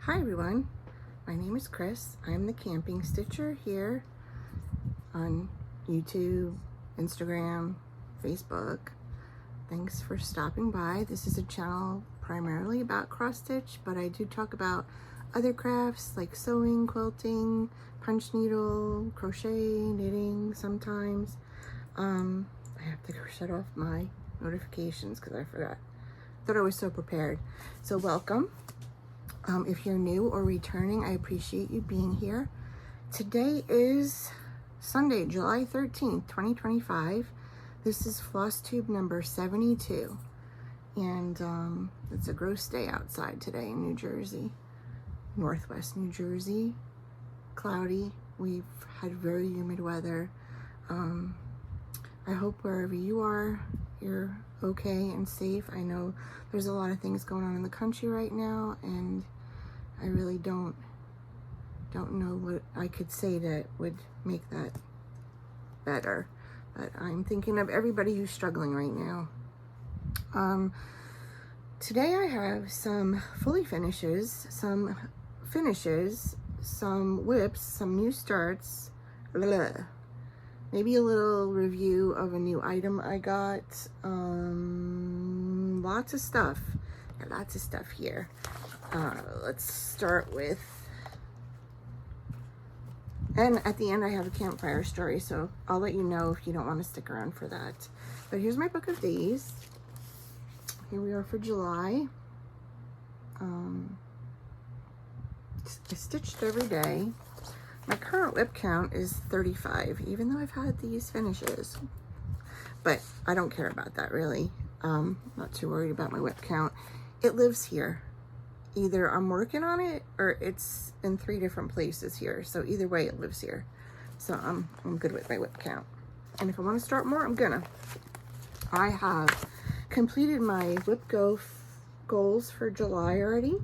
Hi everyone, my name is Chris. I'm the camping stitcher here on YouTube, Instagram, Facebook. Thanks for stopping by. This is a channel primarily about cross stitch, but I do talk about other crafts like sewing, quilting, punch needle, crochet, knitting sometimes. I have to shut off my notifications because I forgot. Thought I was so prepared. So welcome. If you're new or returning, I appreciate you being here. Today is Sunday, July 13th, 2025. This is Flosstube number 72. And it's a gross day outside today in New Jersey, Northwest New Jersey. Cloudy. We've had very humid weather. I hope wherever you are, you're okay and safe. I know there's a lot of things going on in the country right now, and I really don't know what I could say that would make that better. But I'm thinking of everybody who's struggling right now. Today I have some fully finishes, some whips, some new starts, maybe a little review of a new item I got, lots of stuff here. Let's start with, and at the end I have a campfire story, so I'll let you know if you don't want to stick around for that. But here's my book of days. Here we are for July. I stitched every day. My current whip count is 35, even though I've had these finishes. But I don't care about that really. Not too worried about my whip count. It lives here. Either I'm working on it or it's in 3 different places here. So either way, it lives here. So I'm good with my whip count. And if I want to start more, I'm gonna. I have completed my whip goals for July already.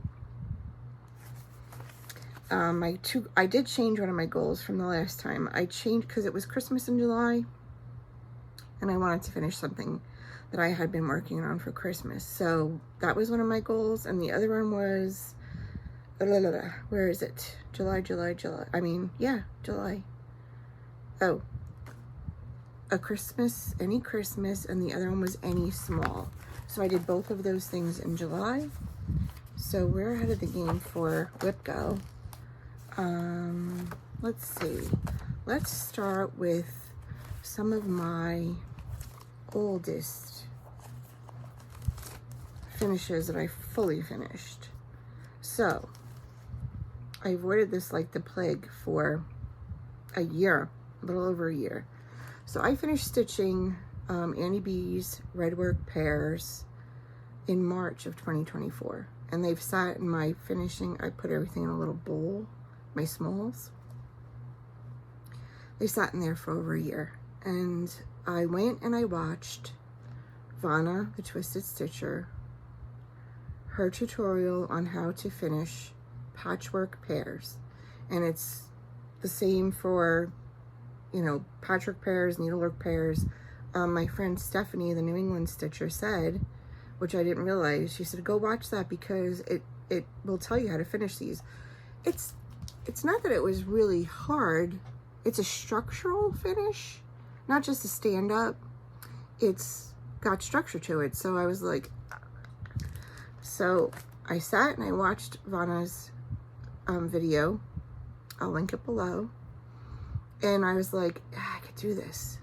I did change one of my goals from the last time. I changed because it was Christmas in July and I wanted to finish something that I had been working on for Christmas. So that was one of my goals, and the other one was, where is it? July. Oh, any Christmas, and the other one was any small. So I did both of those things in July. So we're ahead of the game for whip go. Let's see. Let's start with some of my oldest finishes that I fully finished. So I avoided this like the plague for a year, a little over a year. So I finished stitching Annie B's Redwork pears in March of 2024, and they've sat in my finishing. I put everything in a little bowl, my smalls. They sat in there for over a year, and I went and I watched Vanna, the Twisted Stitcher, her tutorial on how to finish patchwork pears. And it's the same for, you know, patchwork pears, needlework pears. My friend Stephanie, the New England Stitcher, said, which I didn't realize, she said, go watch that because it will tell you how to finish these. It's not that it was really hard. It's a structural finish, not just a stand up. It's got structure to it. So I was like, so I sat and I watched Vanna's video. I'll link it below. And I was like, I could do this.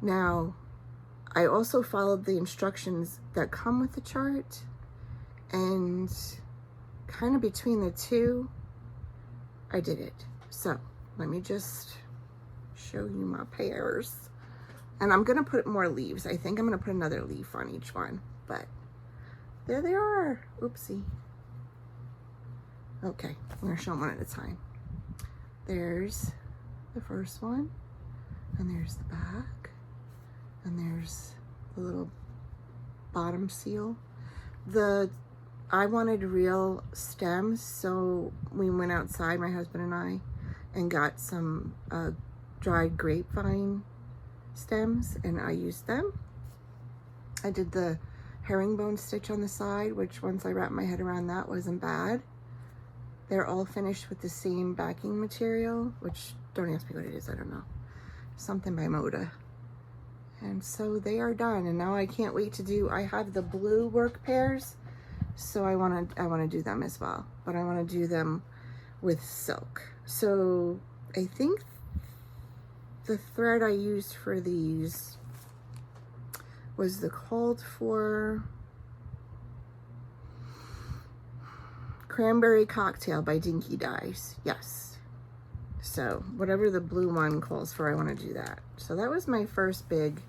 Now, I also followed the instructions that come with the chart, and kind of between the two, I did it. So let me just show you my pears. And I'm gonna put more leaves. I think I'm gonna put another leaf on each one, but there they are. Oopsie. Okay, I'm gonna show them one at a time. There's the first one, and there's the back, and there's the little bottom seal. I wanted real stems, so we went outside, my husband and I, and got some dried grapevine stems, and I used them. I did the herringbone stitch on the side, which once I wrapped my head around that wasn't bad. They're all finished with the same backing material, which don't ask me what it is, I don't know. Something by Moda. And so they are done, and now I can't wait to do, I have the blue work pairs, so I want to do them as well, but I want to do them with silk. So I think the thread I used for these was the called for Cranberry Cocktail by Dinky Dyes. Yes. So whatever the blue one calls for, I want to do that. So that was my first big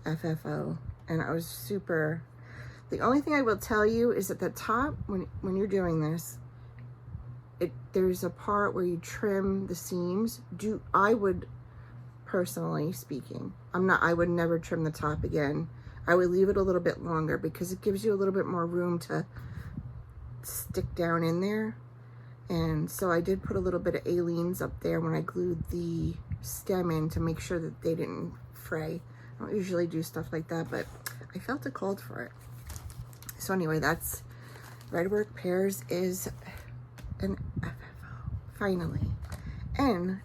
FFO, and I was super. The only thing I will tell you is at the top, when you're doing this, there's a part where you trim the seams. I would, personally speaking, I would never trim the top again. I would leave it a little bit longer because it gives you a little bit more room to stick down in there. And so I did put a little bit of aleenes up there when I glued the stem in to make sure that they didn't fray. I don't usually do stuff like that, but I felt it called for it. So anyway, that's Redwork Pears is an FFO, finally. And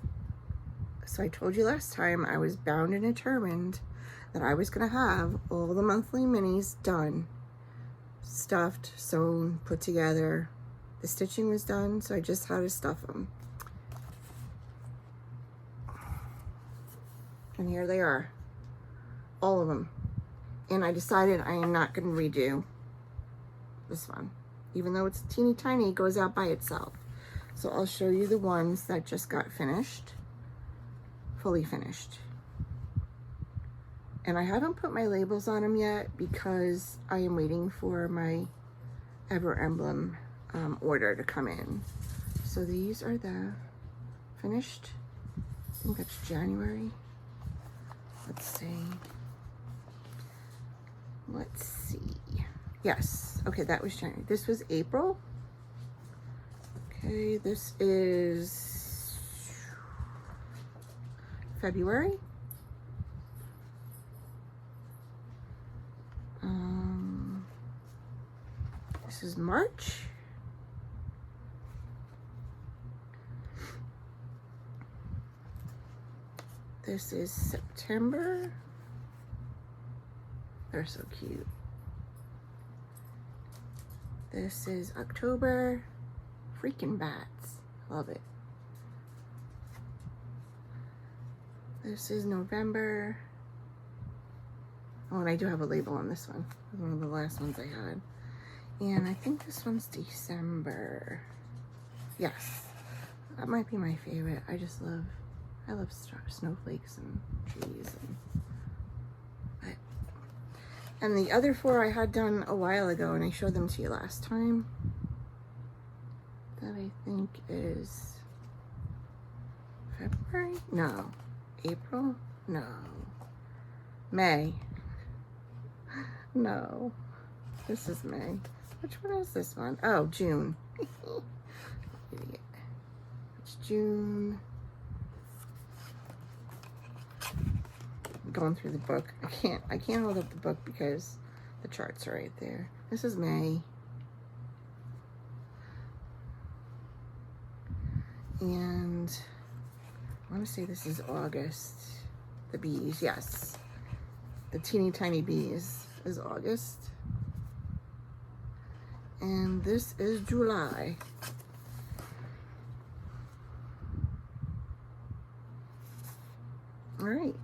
so I told you last time I was bound and determined that I was gonna have all the monthly minis done, stuffed, sewn, put together. The stitching was done, so I just had to stuff them. And here they are, all of them. And I decided I am not gonna redo this one. Even though it's teeny tiny, it goes out by itself. So I'll show you the ones that just got finished, fully finished. And I haven't put my labels on them yet because I am waiting for my Ever Emblem order to come in. So these are the finished. I think that's January. Let's see. Let's see. Yes. Okay, that was January. This was April. Okay, this is February. This is March. This is September. They're so cute. This is October. Freaking bats. Love it. This is November. Oh, and I do have a label on this one. It was one of the last ones I had. And I think this one's December. Yes. That might be my favorite. I love snowflakes and trees. And the other four I had done a while ago, and I showed them to you last time. That I think is February? No. April? No. May. No. This is May. Which one is this one? Oh, June. Idiot. It's June. I'm going through the book. I can't hold up the book because the charts are right there. This is May. And I want to say this is August. The bees, yes. The teeny tiny bees is August. And this is July. All right.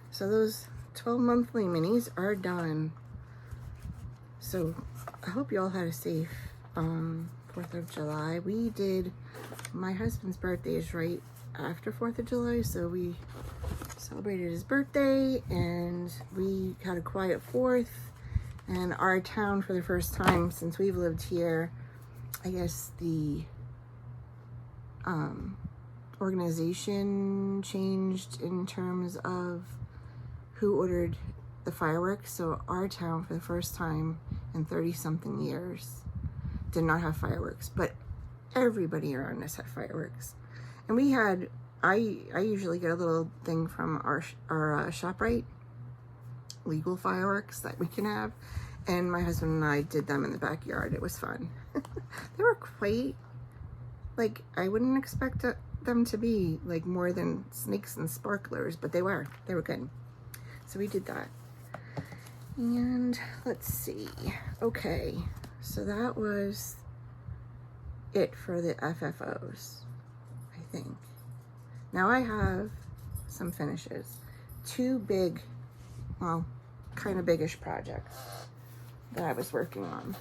So those 12 monthly minis are done. So I hope you all had a safe 4th of July. We did, my husband's birthday is right after 4th of July, so we celebrated his birthday and we had a quiet 4th. And our town, for the first time since we've lived here, I guess the organization changed in terms of who ordered the fireworks. So our town, for the first time in 30-something years, did not have fireworks, but everybody around us had fireworks. And we had, I usually get a little thing from our ShopRite, legal fireworks that we can have, and my husband and I did them in the backyard. It was fun. They were quite like, I wouldn't expect them to be like more than snakes and sparklers, but they were good. So we did that. And let's see. Okay, so that was it for the FFOs, I think. Now I have some finishes. Two big, well, kind of biggish projects that I was working on.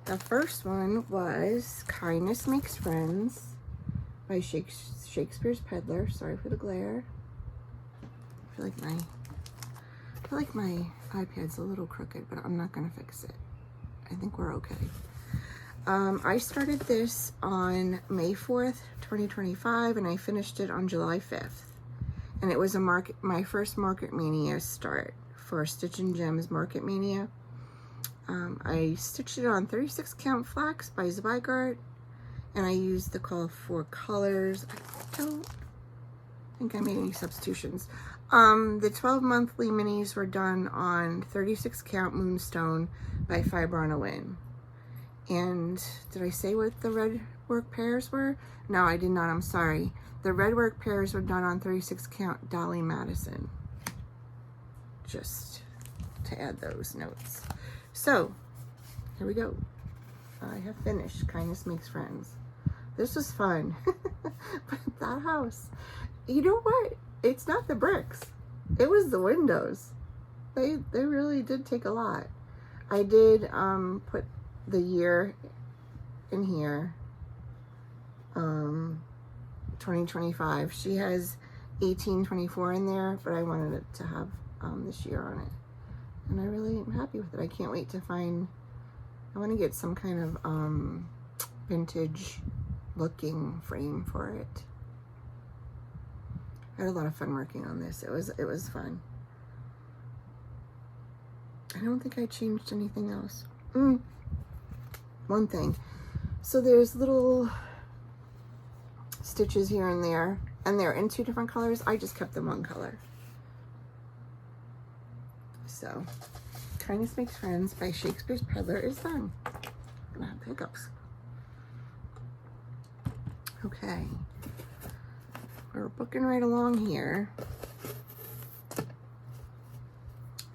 The first one was Kindness Makes Friends by Shakespeare's Peddler. Sorry for the glare. I feel like my iPad's a little crooked, but I'm not gonna fix it. I think we're okay. I started this on May 4th, 2025, and I finished it on July 5th. And it was my first Market Mania start for Stitch and Gems Market Mania. I stitched it on 36 count flax by Zweigart, and I used the call for colors. I don't think I made any substitutions. The 12 monthly minis were done on 36 count Moonstone by Fiber on a Win. And did I say what the Redwork pears were? No, I did not. I'm sorry. The Redwork pears were done on 36 count Dolly Madison. Just to add those notes. So, here we go. I have finished Kindness Makes Friends. This was fun. But that house, you know what? It's not the bricks. It was the windows. They really did take a lot. I did put the year in here. 2025. She has 1824 in there, but I wanted it to have this year on it. And I really am happy with it. I can't wait to find, I want to get some kind of vintage looking frame for it. I had a lot of fun working on this. It was fun. I don't think I changed anything else. One thing. So there's little stitches here and they're in two different colors. I just kept them one color. So, Kindness Makes Friends by Shakespeare's Peddler is done. I'm gonna have hiccups. Okay. We're booking right along here.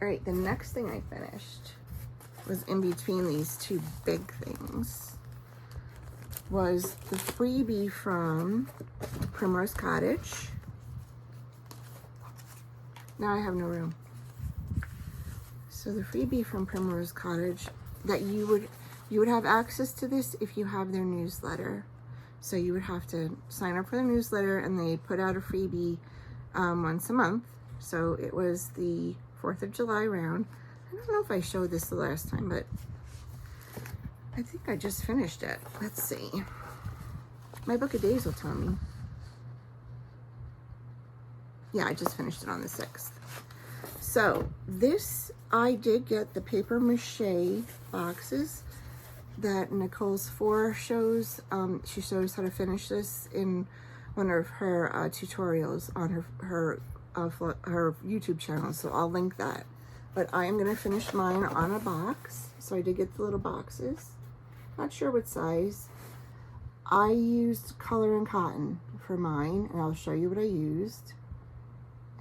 All right, the next thing I finished was in between these two big things was the freebie from Primrose Cottage. Now I have no room. So the freebie from Primrose Cottage, that you would have access to this if you have their newsletter. So you would have to sign up for the newsletter, and they put out a freebie once a month. So it was the 4th of July round. I don't know if I showed this the last time, but I think I just finished it. Let's see. My book of days will tell me. Yeah, I just finished it on the 6th. So this, I did get the paper mache boxes that Nicol's Spohr shows. She shows how to finish this in one of her tutorials on her YouTube channel, so I'll link that. But I am gonna finish mine on a box. So I did get the little boxes. Not sure what size. I used color and cotton for mine, and I'll show you what I used.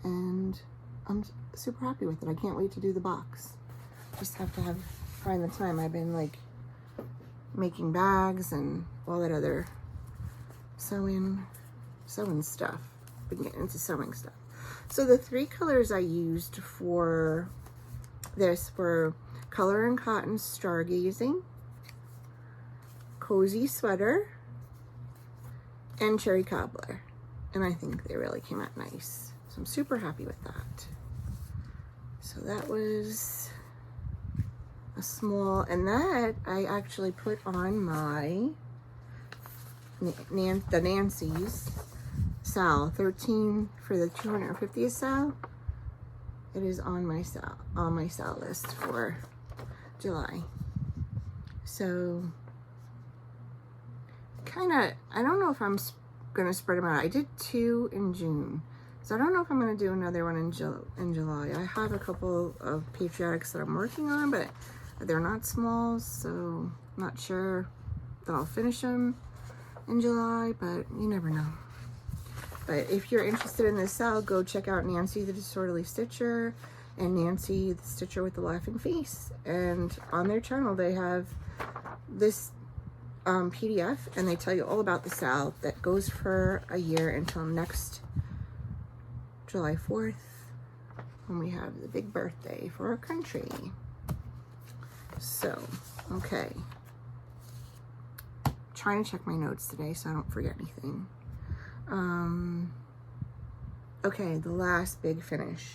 And I'm super happy with it. I can't wait to do the box. Just have to find the time. I've been like making bags and all that other sewing stuff. Been getting into sewing stuff. So the 3 colors I used for this were Color and Cotton Stargazing, Cozy Sweater, and Cherry Cobbler. And I think they really came out nice. So I'm super happy with that. So that was a small, and that I actually put on my the Nancy's sale, 13 for the 250th sale. It is on my sale list for July. So kind of, I don't know if I'm gonna spread them out. I did 2 in June, so I don't know if I'm gonna do another one in July. I have a couple of patriotics that I'm working on, but They're not small, so not sure that I'll finish them in July, but you never know. But if you're interested in this cell, go check out Nancy the Disorderly Stitcher and Nancy the Stitcher with the Laughing Face. And on their channel, they have this PDF, and they tell you all about the sale that goes for a year until next July 4th, when we have the big birthday for our country. So, okay. Trying to check my notes today so I don't forget anything. Okay, the last big finish.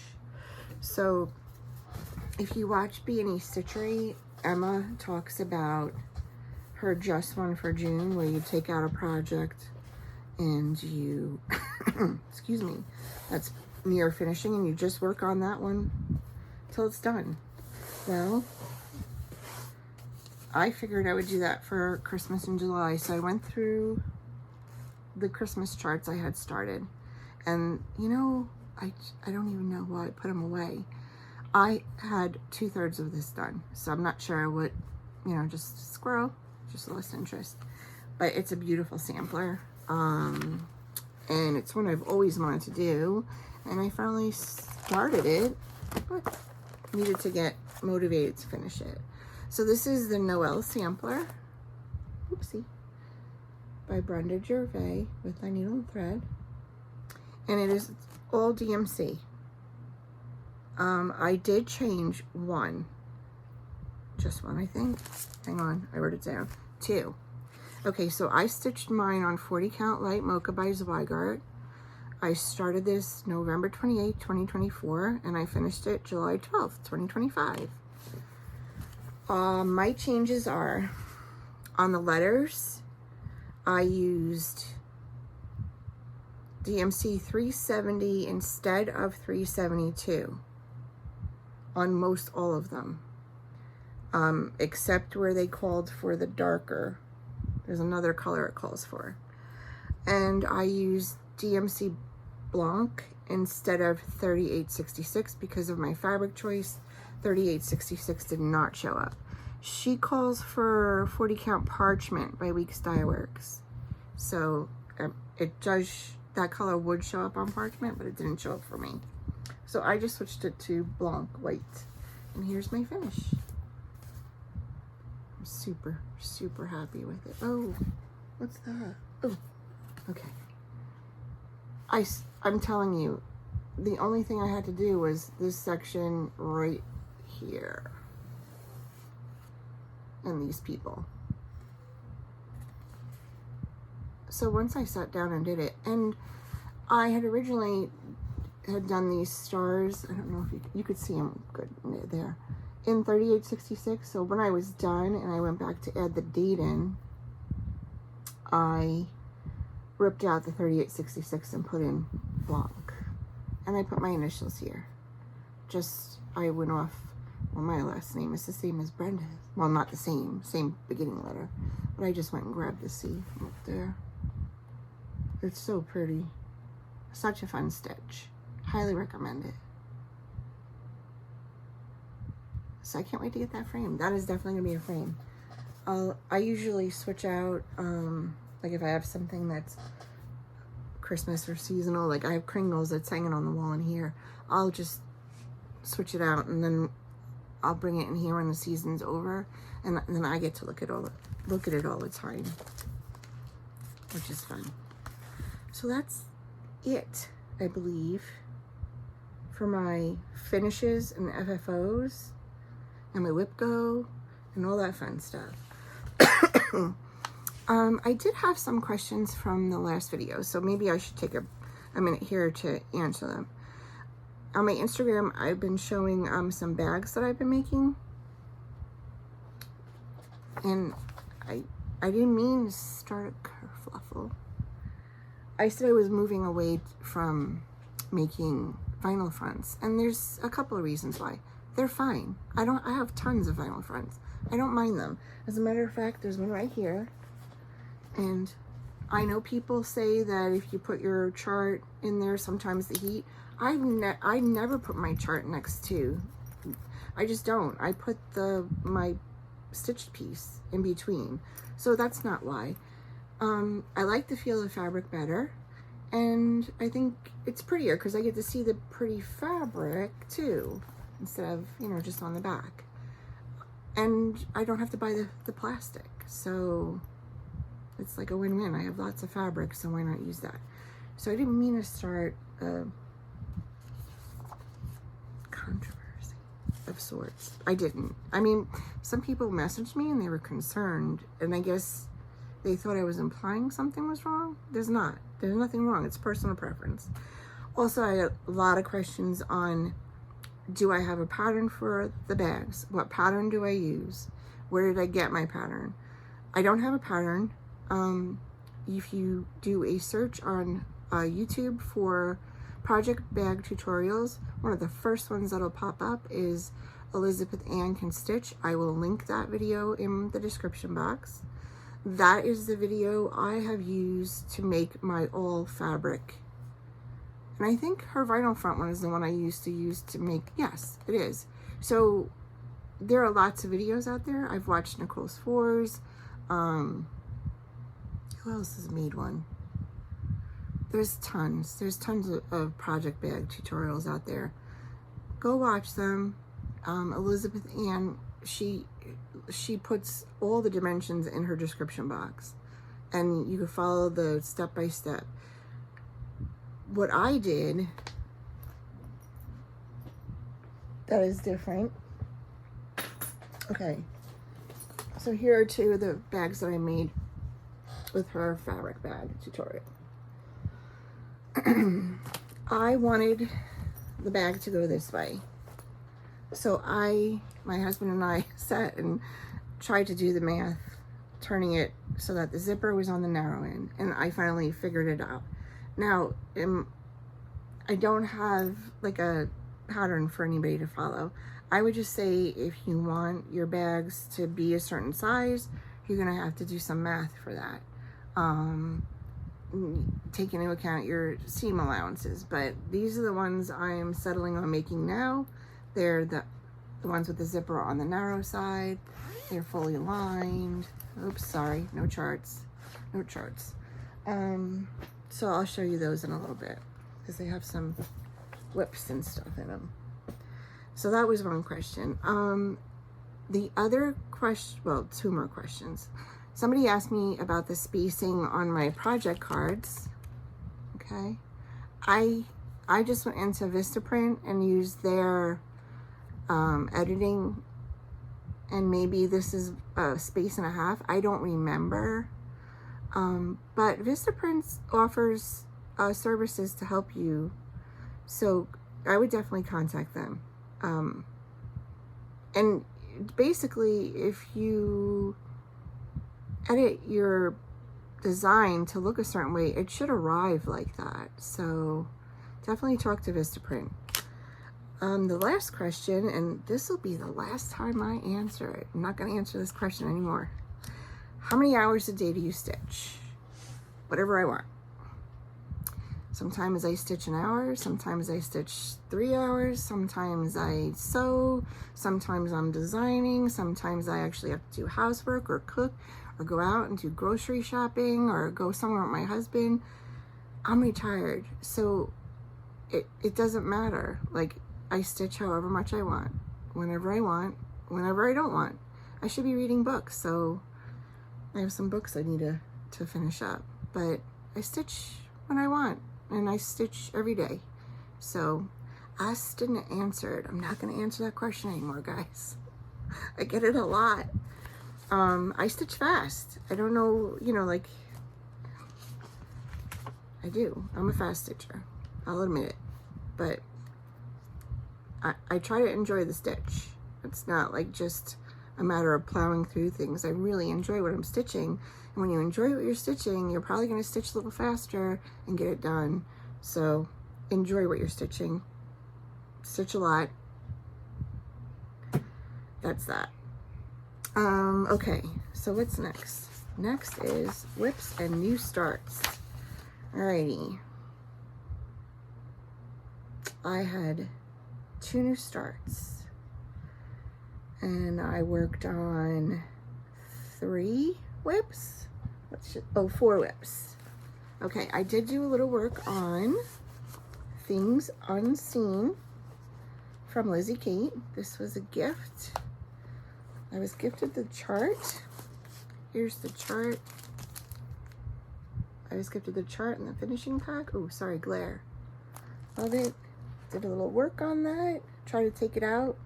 So, if you watch B&E Stitchery, Emma talks about her Just One for June, where you take out a project and you, excuse me, that's near finishing, and you just work on that one till it's done. Well, I figured I would do that for Christmas in July, so I went through the Christmas charts I had started, and you know, I don't even know why I put them away. I had 2/3 of this done, so I'm not sure what, you know, just squirrel, just lost interest. But it's a beautiful sampler, and it's one I've always wanted to do, and I finally started it, but needed to get motivated to finish it. So this is the Noel sampler, oopsie, by Brenda Gervais with my needle and thread, and it is all DMC. I did change one, just one, I think. Hang on, I wrote it down. 2. Okay, so I stitched mine on 40 count light mocha by Zweigart. I started this November 28, 2024, and I finished it July 12th, 2025. My changes are, on the letters, I used DMC 370 instead of 372 on most all of them, except where they called for the darker. There's another color it calls for. And I used DMC Blanc instead of 3866 because of my fabric choice. 3866 did not show up. She calls for 40 count parchment by Weeks Dye Works. So it does, that color would show up on parchment, but it didn't show up for me. So I just switched it to Blanc white. And here's my finish. I'm super, super happy with it. Oh, what's that? Oh, okay. I'm telling you, the only thing I had to do was this section right here. And these people. So once I sat down and did it, and I had originally had done these stars, I don't know if you could see them good there, in 3866. So when I was done and I went back to add the date in, I ripped out the 3866 and put in Blanc. And I put my initials here. Just, I went off, well, my last name is the same as Brenda's. Well, not the same beginning letter. But I just went and grabbed the C from up there. It's so pretty. Such a fun stitch. Highly recommend it. So I can't wait to get that frame. That is definitely gonna be a frame. I usually switch out, like if I have something that's Christmas or seasonal, like I have Kringles that's hanging on the wall in here, I'll just switch it out and then I'll bring it in here when the season's over, and then I get to look at it all the time, which is fun. So that's it, I believe, for my finishes and FFOs and my whip go and all that fun stuff. I did have some questions from the last video, so maybe I should take a minute here to answer them. On my Instagram, I've been showing some bags that I've been making, and I didn't mean to start a kerfluffle. I said I was moving away from making vinyl fronts, and there's a couple of reasons why. They're fine. I have tons of vinyl fronts. I don't mind them. As a matter of fact, there's one right here. And I know people say that if you put your chart in there, sometimes the heat. I never put my chart next to I just don't. I put my stitched piece in between. So that's not why. I like the feel of fabric better. And I think it's prettier because I get to see the pretty fabric too, instead of, you know, just on the back. And I don't have to buy the plastic. So it's like a win-win. I have lots of fabric, so why not use that? So I didn't mean to start a controversy of sorts. I didn't. I mean, some people messaged me and they were concerned, and I guess they thought I was implying something was wrong. There's not. There's nothing wrong. It's personal preference. Also, I had a lot of questions on, do I have a pattern for the bags? What pattern do I use? Where did I get my pattern? I don't have a pattern. If you do a search on YouTube for project bag tutorials, one of the first ones that'll pop up is Elizabeth Ann Can Stitch. I will link that video in the description box. That is the video I have used to make my all fabric. And I think her vinyl front one is the one I used to make, yes, it is. So there are lots of videos out there. I've watched Nicol Spohr's. Who else has made one? There's tons of project bag tutorials out there. Go watch them. Elizabeth Ann, she puts all the dimensions in her description box, and you can follow the step-by-step. What I did that is different. Okay, so here are two of the bags that I made with her fabric bag tutorial. I wanted the bag to go this way. So my husband and I sat and tried to do the math, turning it so that the zipper was on the narrow end, and I finally figured it out. Now, I don't have like a pattern for anybody to follow. I would just say if you want your bags to be a certain size, you're gonna have to do some math for that. Take into account your seam allowances, but these are the ones I am settling on making now. They're the ones with the zipper on the narrow side. They're fully lined. Oops, sorry, no charts. No charts. So I'll show you those in a little bit because they have some whips and stuff in them. So that was one question. The other question, well, two more questions. Somebody asked me about the spacing on my project cards. Okay. I just went into Vistaprint and used their editing, and maybe this is a space and a half. I don't remember. But Vistaprint offers services to help you. So I would definitely contact them. And basically, if you edit your design to look a certain way, it should arrive like that. So definitely talk to Vistaprint. The last question, and this will be the last time I answer it. I'm not going to answer this question anymore. How many hours a day do you stitch? Whatever I want. Sometimes I stitch an hour, sometimes I stitch 3 hours, sometimes I sew, sometimes I'm designing, sometimes I actually have to do housework or cook or go out and do grocery shopping or go somewhere with my husband. I'm retired, so it doesn't matter. Like, I stitch however much I want, whenever I don't want. I should be reading books, so I have some books I need to finish up, but I stitch when I want. And I stitch every day. So, asked and answered. I'm not going to answer that question anymore, guys. I get it a lot. I stitch fast. I don't know, you know, like, I do. I'm a fast stitcher. I'll admit it. But I try to enjoy the stitch. It's not like just a matter of plowing through things. I really enjoy what I'm stitching. And when you enjoy what you're stitching, you're probably going to stitch a little faster and get it done. So enjoy what you're stitching. Stitch a lot. That's that. Okay, so what's next? Next is whips and new starts. Alrighty. I had 2 new starts. and I worked on 3 whips. Oh, 4 whips. Okay, I did do a little work on Things Unseen from Lizzie Kate. This was a gift. I was gifted the chart. Here's the chart. I was gifted the chart and the finishing pack. Oh, sorry, glare. Love it. Did a little work on that. Try to take it out,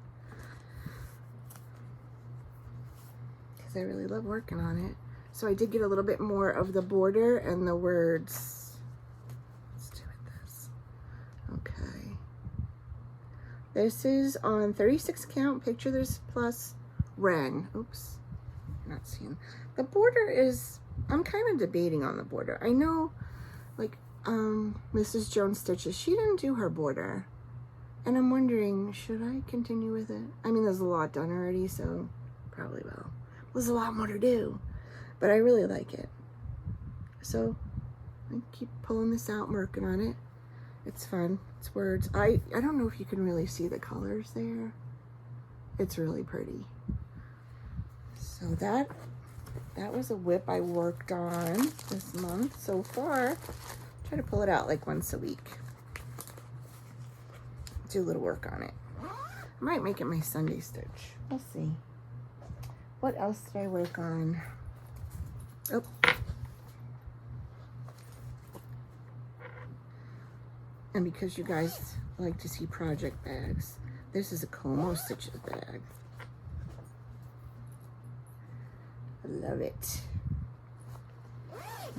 because I really love working on it. So I did get a little bit more of the border and the words. Let's do it this. Okay. This is on 36 count. Picture this plus Ren. Oops. Not seeing. The border is, I'm kind of debating on the border. I know, like, Mrs. Jones Stitches, she didn't do her border. And I'm wondering, should I continue with it? I mean, there's a lot done already, so probably will. There's a lot more to do, but I really like it. So I keep pulling this out, working on it. It's fun. It's words. I don't know if you can really see the colors there. It's really pretty. So that was a whip I worked on this month so far. Try to pull it out like once a week. Do a little work on it. I might make it my Sunday stitch. We'll see. What else did I work on? Oh. And because you guys like to see project bags, this is a Como Stitches bag. I love it.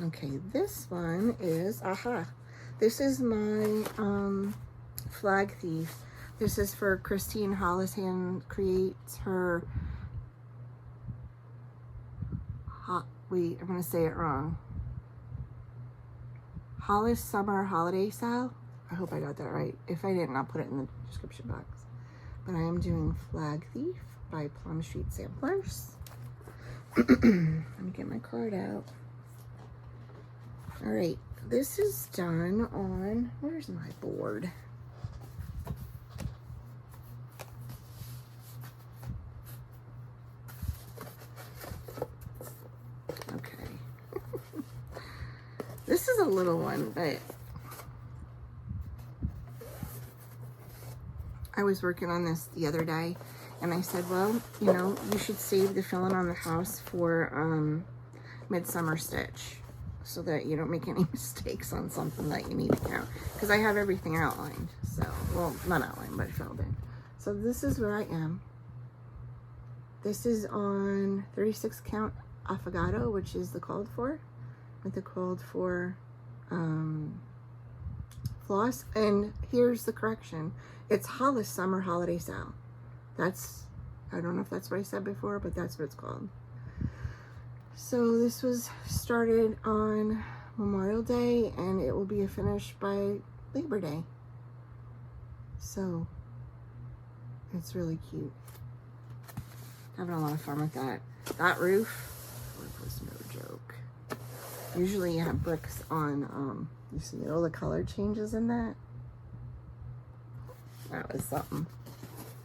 Okay, this one is, this is my Flag Thief. This is for Christine Hollishan creates her, wait, I'm gonna say it wrong. Hollis Summer Holiday Sale. I hope I got that right. If I didn't, I'll put it in the description box. But I am doing Flag Thief by Plum Street Samplers. Let me get my card out. All right, this is done on, where's my board? Okay. This is a little one, but I was working on this the other day, and I said, well, you know, you should save the filling on the house for Midsummer Stitch, so that you don't make any mistakes on something that you need to count. Because I have everything outlined. So, well, not outlined, but filled in. So this is where I am. This is on 36 count Affogato, which is the called for. With the called for floss. And here's the correction. It's Hollis Summer Holiday Sale. That's, I don't know if that's what I said before, but that's what it's called. So this was started on Memorial Day, and it will be finished by Labor Day. So it's really cute. Having a lot of fun with that. That roof was no joke. Usually you have bricks on, you see all the color changes in that. That was something.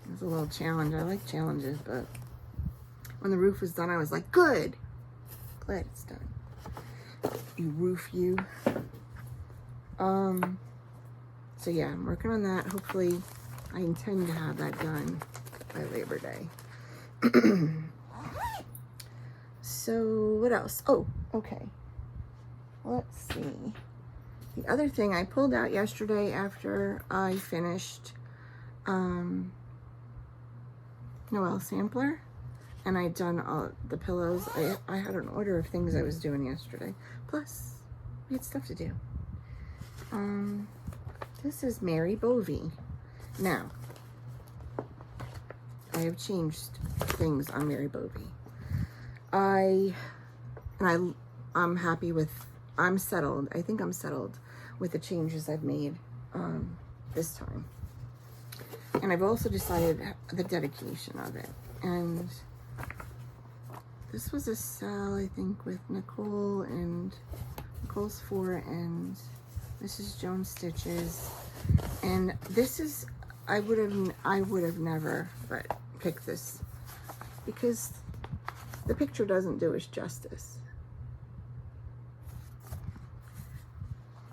It was a little challenge. I like challenges, but when the roof was done, I was like, good. Glad it's done. You roof you. So yeah, I'm working on that. Hopefully, I intend to have that done by Labor Day. So what else? Oh, okay. Let's see. The other thing I pulled out yesterday after I finished Noel Sampler, and I'd done all the pillows. I had an order of things I was doing yesterday. Plus, we had stuff to do. This is Mary Bovey. Now, I have changed things on Mary Bovey. I'm happy with, I'm settled. I think I'm settled with the changes I've made this time. And I've also decided the dedication of it. And this was a sale, I think, with Nicol and Nicol Spohr and Mrs. Jones Stitches. And this is, I would have never but picked this because the picture doesn't do us justice.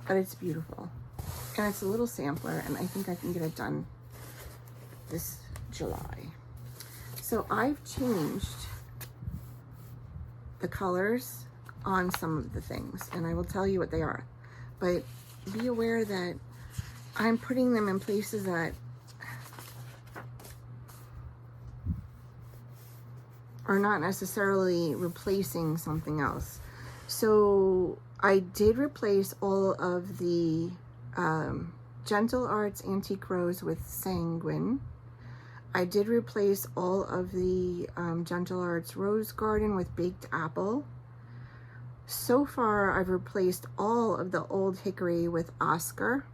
But it's beautiful. And it's a little sampler, and I think I can get it done this July. So I've changed the colors on some of the things, and I will tell you what they are. But be aware that I'm putting them in places that are not necessarily replacing something else. So I did replace all of the Gentle Arts Antique Rose with Sanguine. I did replace all of the Gentle Arts Rose Garden with Baked Apple. So far, I've replaced all of the Old Hickory with Oscar.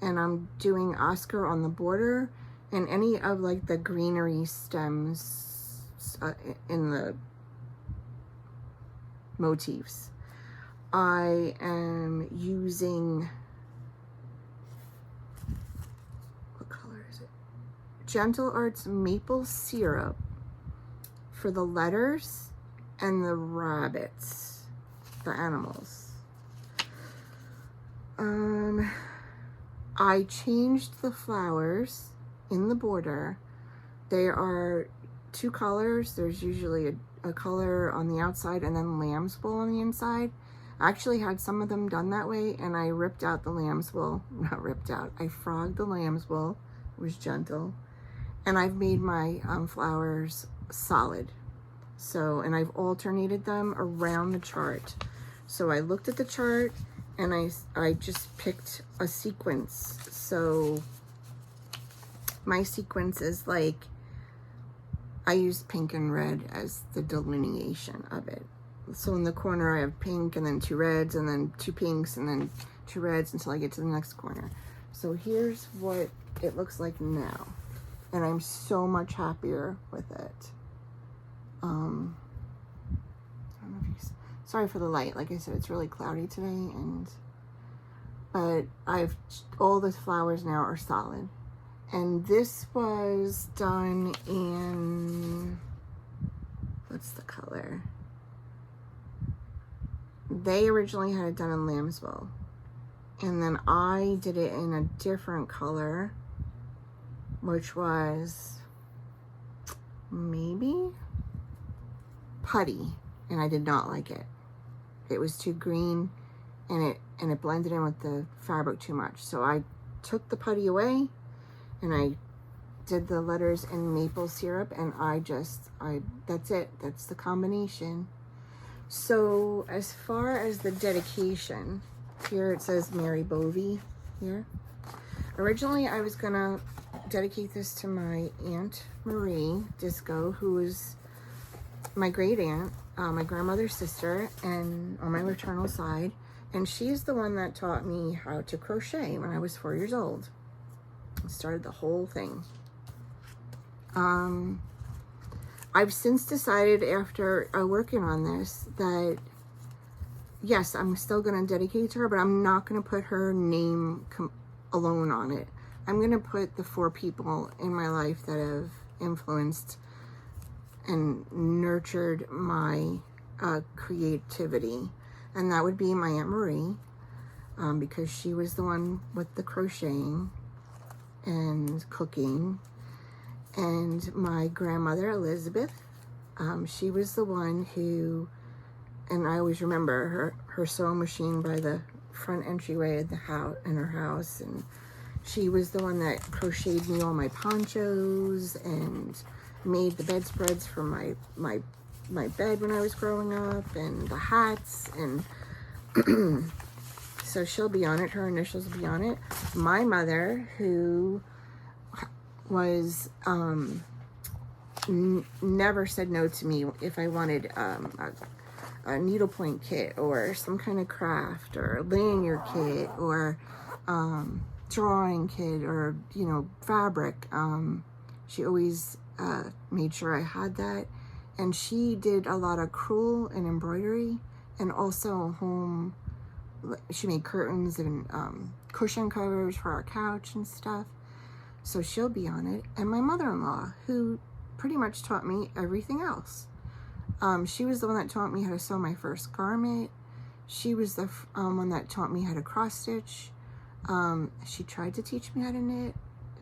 And I'm doing Oscar on the border and any of like the greenery stems in the motifs. I am using, what color is it? Gentle Arts Maple Syrup for the letters and the rabbits, the animals. I changed the flowers in the border. They are two colors. There's usually a color on the outside and then lamb's wool on the inside. I actually had some of them done that way, and I ripped out the lamb's wool. Not ripped out. I frogged the lamb's wool. It was gentle. And I've made my flowers solid. So, and I've alternated them around the chart. So I looked at the chart, and I just picked a sequence. So my sequence is like, I used pink and red as the delineation of it. So in the corner I have pink and then two reds and then two pinks and then two reds until I get to the next corner. So here's what it looks like now. And I'm so much happier with it. I don't know if you, sorry for the light. Like I said, it's really cloudy today, but all the flowers now are solid. And this was done in, what's the color? They originally had it done in lamb's wool. And then I did it in a different color, which was maybe putty. And I did not like it. It was too green, and it blended in with the fabric too much. So I took the putty away, and I did the letters in maple syrup, and that's it. That's the combination. So as far as the dedication, here it says Mary Bovey here. Originally, I was gonna dedicate this to my Aunt Marie Disco, who is my great aunt, my grandmother's sister, and on my maternal side. And she's the one that taught me how to crochet when I was 4 years old. Started the whole thing. I've since decided after working on this that yes, I'm still going to dedicate it to her, but I'm not going to put her name alone on it. I'm going to put the 4 people in my life that have influenced and nurtured my creativity. And that would be my Aunt Marie, because she was the one with the crocheting and cooking. And my grandmother, Elizabeth, she was the one who, and I always remember her sewing machine by the front entryway of the house, in her house. And she was the one that crocheted me all my ponchos and made the bedspreads for my bed when I was growing up, and the hats, and so she'll be on it. Her initials will be on it. My mother, who was never said no to me if I wanted a needlepoint kit or some kind of craft or lanyard kit or drawing kit or fabric. She always made sure I had that. And she did a lot of crewel and embroidery, and also home. She made curtains and cushion covers for our couch and stuff. So she'll be on it. And my mother-in-law, who pretty much taught me everything else. She was the one that taught me how to sew my first garment. She was the one that taught me how to cross stitch. She tried to teach me how to knit.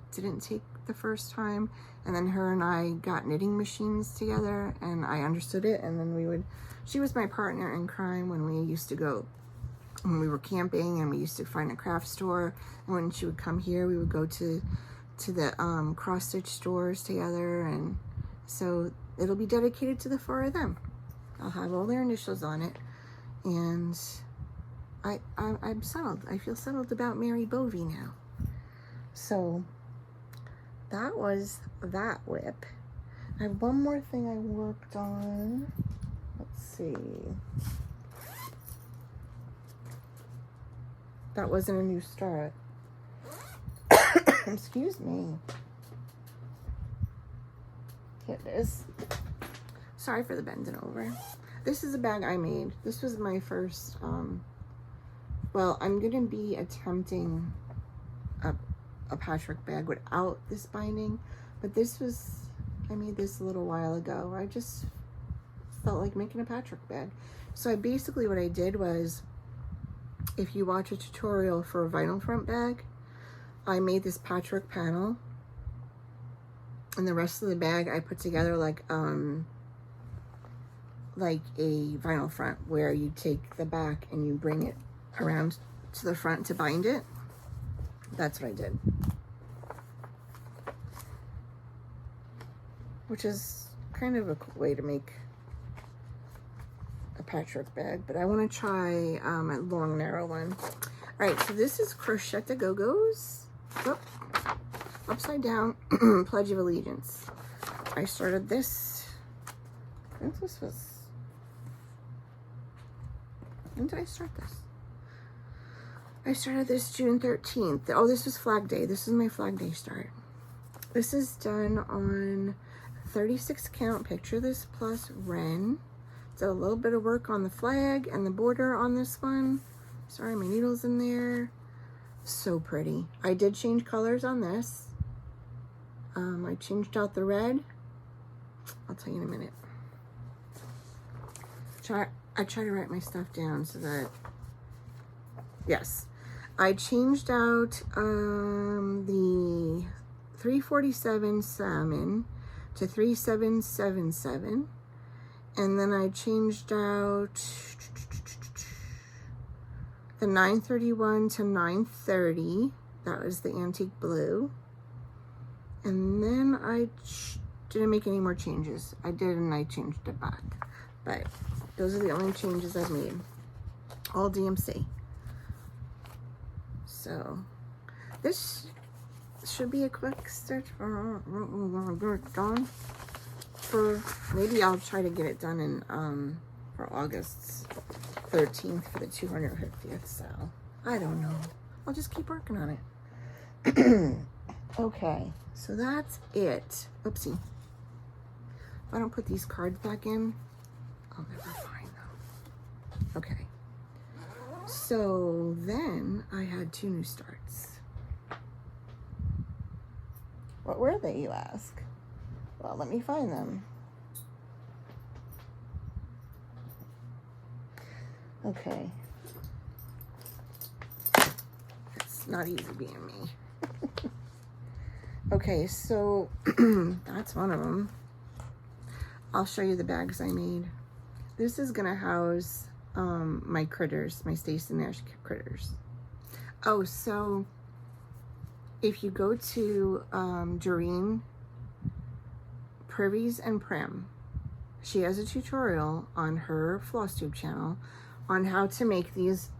It didn't take the first time. And then her and I got knitting machines together and I understood it. And then she was my partner in crime when we used to go, when we were camping and we used to find a craft store. And when she would come here, we would go to the cross stitch stores together. And so it'll be dedicated to the 4 of them. I'll have all their initials on it. And I'm settled. I feel settled about Mary Bovey now. So that was that whip. I have one more thing I worked on. Let's see. That wasn't a new start. Excuse me. Here it is. Sorry for the bending over. This is a bag I made. This was my first, well, I'm going to be attempting a patchwork bag without this binding, but I made this a little while ago. I just felt like making a patchwork bag. So what I did was, if you watch a tutorial for a vinyl front bag, I made this patchwork panel, and the rest of the bag I put together like a vinyl front, where you take the back and you bring it around to the front to bind it. That's what I did. Which is kind of a cool way to make a patchwork bag, but I want to try a long, narrow one. All right, so this is Crochet Go-Go's. Oh, upside down Pledge of Allegiance. I started this. I think this was. When did I start this? I started this June 13th. Oh, this was Flag Day. This is my Flag Day start. This is done on 36 count. Picture this plus Ren. Did a little bit of work on the flag and the border on this one. Sorry, my needle's in there. So pretty. I did change colors on this. I changed out the red. I'll tell you in a minute. I try to write my stuff down so that, yes. I changed out the 347 salmon to 3777. And then I changed out the 931 to 930. That was the antique blue. And then I didn't make any more changes. I did, and I changed it back. But those are the only changes I've made. All DMC. So this should be a quick stitch done for, maybe I'll try to get it done in for August 13th for the 250th sale. I don't know. I'll just keep working on it. Okay, so that's it. Oopsie. If I don't put these cards back in, I'll never find them. Okay. So then I had 2 new starts. What were they, you ask? Well, let me find them. Okay. It's not easy being me. Okay, so that's one of them. I'll show you the bags I made. This is gonna house my critters, my Stacy Nash critters. Oh, so if you go to Doreen Privies and Prim, she has a tutorial on her Flosstube channel on how to make these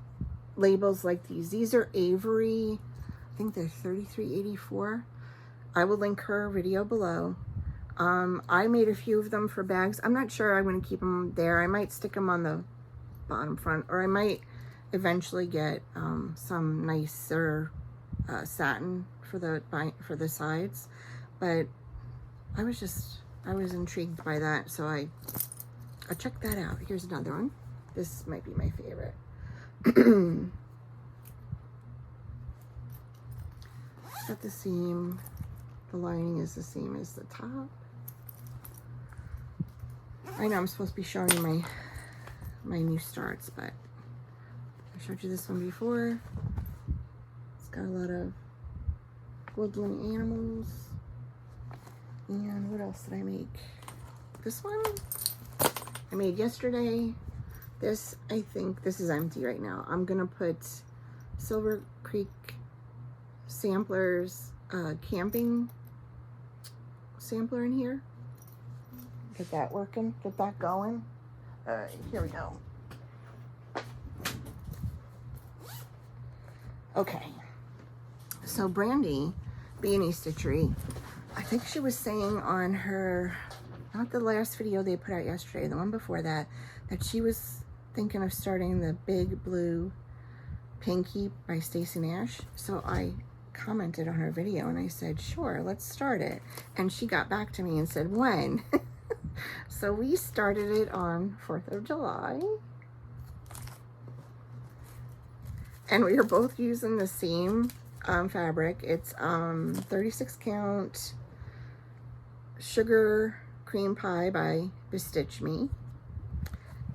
labels like these. These are Avery, I think they're 3384. I will link her video below. I made a few of them for bags. I'm not sure I'm going to keep them there. I might stick them on the bottom front, or I might eventually get some nicer satin for the sides. But I was intrigued by that, so I checked that out. Here's another one. This might be my favorite. Got the seam. The lining is the same as the top. I know I'm supposed to be showing you my new starts, but I showed you this one before. It's got a lot of woodland animals. And what else did I make? This one I made yesterday. This, I think, this is empty right now. I'm gonna put Silver Creek Samplers camping sampler in here. Get that working, get that going. Here we go. Okay, so Brandy, Beanie Stitchery, I think she was saying on her, not the last video they put out yesterday, the one before that, that she was thinking of starting the Big Blue Pinky by Stacey Nash. So I commented on her video and I said, sure, let's start it. And she got back to me and said, when? So we started it on 4th of July. And we are both using the same fabric. It's 36 count Sugar Cream Pie by Bestitch Me.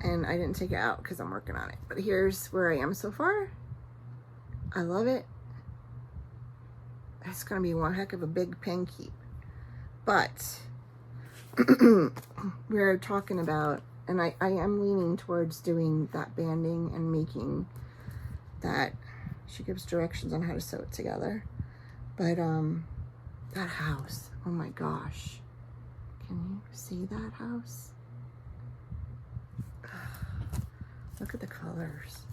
And I didn't take it out because I'm working on it. But here's where I am so far. I love it. It's going to be one heck of a big pen keep. But we're talking about, and I am leaning towards doing that banding and making that. She gives directions on how to sew it together. But that house, oh my gosh. Can you see that house? Look at the colors.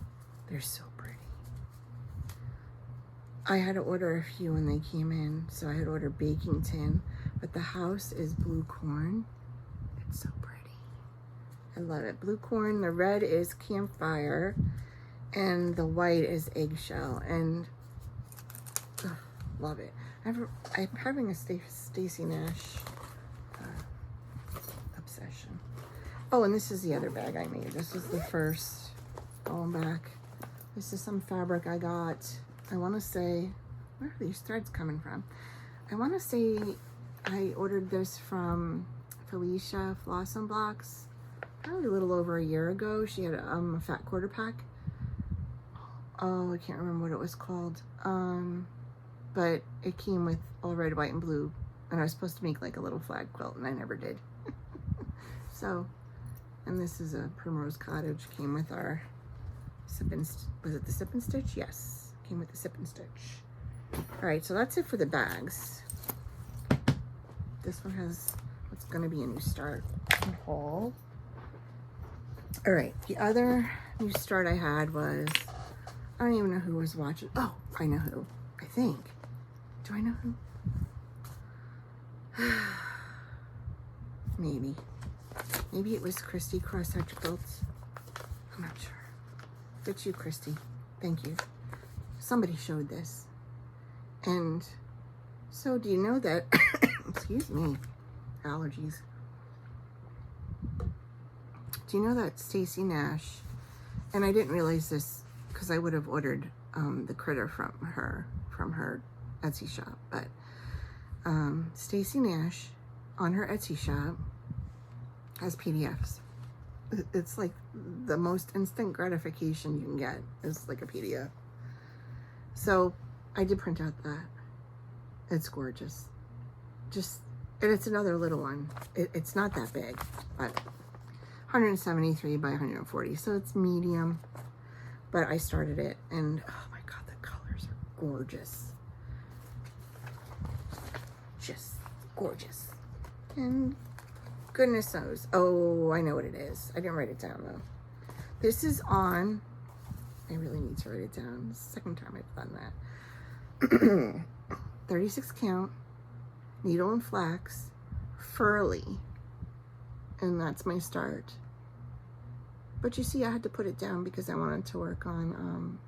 They're so pretty. I had to order a few when they came in, so I had ordered baking tin, but the house is blue corn. It's so pretty. I love it. Blue corn, the red is Campfire, and the white is Eggshell, and love it. I'm having a Stacey Nash obsession. Oh, and this is the other bag I made. This is the first, going back. This is some fabric I got. I want to say, where are these threads coming from? I want to say I ordered this from Felicia Flosstube Blocks probably a little over a year ago. She had a fat quarter pack. Oh, I can't remember what it was called. But it came with all red, white, and blue. And I was supposed to make like a little flag quilt, and I never did. So, and this is a Primrose Cottage. Came with our sip and, was it the sip and stitch? Yes. Came with the sip and stitch. All right, so that's it for the bags. This one has what's going to be a new start haul. All right, the other new start I had was, I don't even know who was watching. Oh, I know who. I think. Do I know who? Maybe. Maybe it was Christy Crosshatch Quilts. I'm not sure. It's you, Christy. Thank you. Somebody showed this. And so do you know that, excuse me, allergies. Do you know that Stacey Nash, and I didn't realize this because I would have ordered the critter from her Etsy shop, but Stacey Nash on her Etsy shop has PDFs. It's like the most instant gratification you can get is like a PDF. So I did print out that. It's gorgeous. And it's another little one. It's not that big, but 173 by 140, so it's medium. But I started it, and oh my God, the colors are gorgeous. Just gorgeous. And goodness knows. Oh, I know what it is. I didn't write it down though. This is on, I really need to write it down. It's the second time I've done that. 36 count, needle and flax, furly. And that's my start. But you see, I had to put it down because I wanted to work on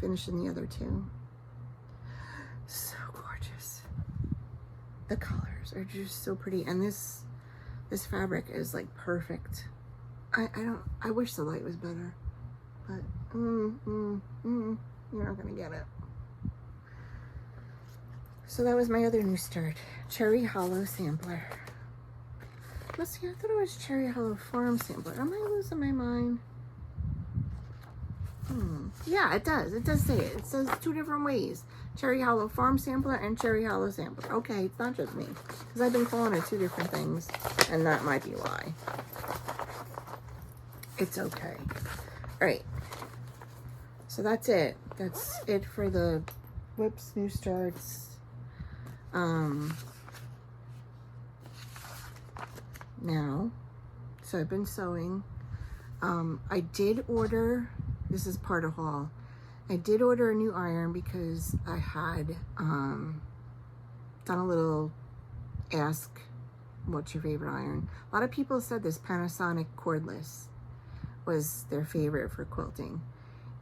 finishing the other two. So gorgeous. The colors are just so pretty. And this fabric is like perfect. I wish the light was better, but you're not gonna get it. So that was my other new start, Cherry Hollow Sampler. Let's see, I thought it was Cherry Hollow Farm Sampler. Am I losing my mind? Yeah, it does. It does say it. It says 2 different ways. Cherry Hollow Farm Sampler and Cherry Hollow Sampler. Okay, it's not just me. Because I've been calling it 2 different things. And that might be why. It's okay. Alright. So that's it. That's it for the Whips New Starts. Now, so I've been sewing. I did order, this is part of haul. I did order a new iron because I had done a little ask, what's your favorite iron? A lot of people said this Panasonic cordless was their favorite for quilting.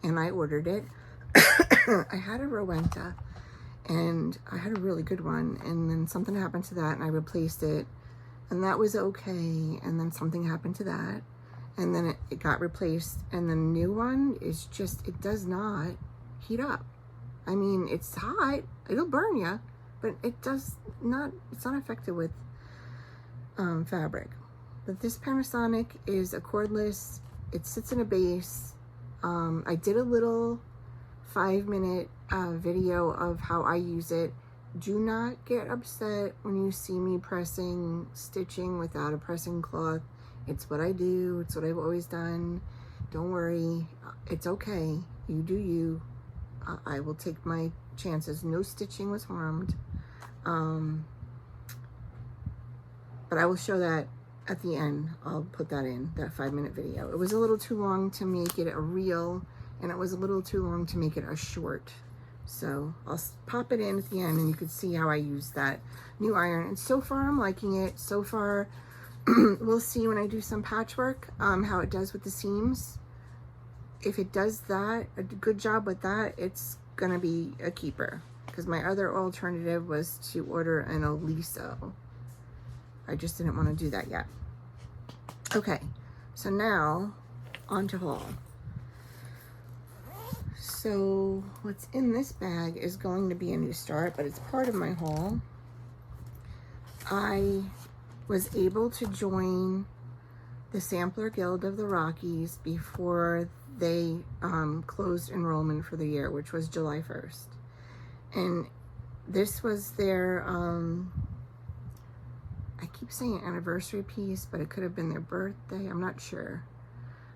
And I ordered it. I had a Rowenta and I had a really good one. And then something happened to that and I replaced it. And that was okay. And then something happened to that. And then it got replaced. And the new one is just, it does not heat up. I mean, it's hot. It'll burn you. But it does not, it's not effective with fabric. But this Panasonic is a cordless. It sits in a base. I did a little 5-minute video of how I use it. Do not get upset when you see me stitching without a pressing cloth. It's what I do. It's what I've always done. Don't worry. It's okay. You do you. I will take my chances. No stitching was harmed. But I will show that at the end. I'll put that in, that 5-minute video. It was a little too long to make it a reel, and it was a little too long to make it a short. So I'll pop it in at the end and you can see how I use that new iron. And so far I'm liking it. So far, we'll see when I do some patchwork, how it does with the seams. If it does that, a good job with that, it's gonna be a keeper. Because my other alternative was to order an Oliso. I just didn't want to do that yet. Okay, so now on to haul. So what's in this bag is going to be a new start, but it's part of my haul. I was able to join the Sampler Guild of the Rockies before they closed enrollment for the year, which was July 1st. And this was their, I keep saying anniversary piece, but it could have been their birthday. I'm not sure.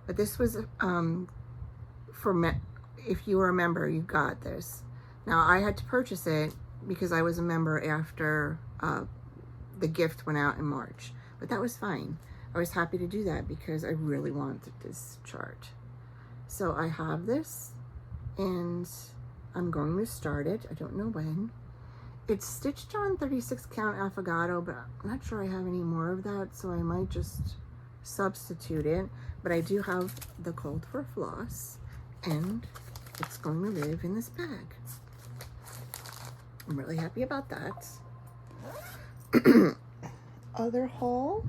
But this was if you were a member, you got this. Now, I had to purchase it because I was a member after the gift went out in March. But that was fine. I was happy to do that because I really wanted this chart. So I have this, and I'm going to start it. I don't know when. It's stitched on 36 count affogato, but I'm not sure I have any more of that, so I might just substitute it. But I do have the Cold for Floss, and it's going to live in this bag. I'm really happy about that. Other haul,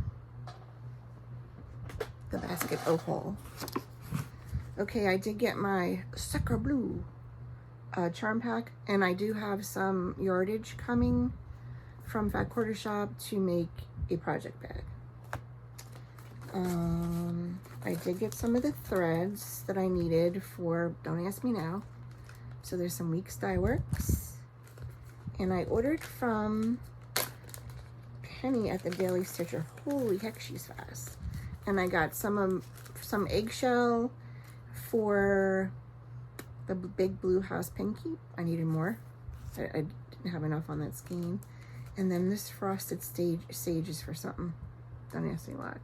the basket haul. Okay, I did get my Sucker Blue charm pack, and I do have some yardage coming from Fat Quarter Shop to make a project bag. I did get some of the threads that I needed for Don't Ask Me Now. So there's some Weeks Dye Works, and I ordered from Penny at the Daily Stitcher. Holy heck, she's fast. And I got some eggshell for the big blue house pinky. I needed more. I didn't have enough on that skein. And then this frosted sage is for something. Don't ask me what.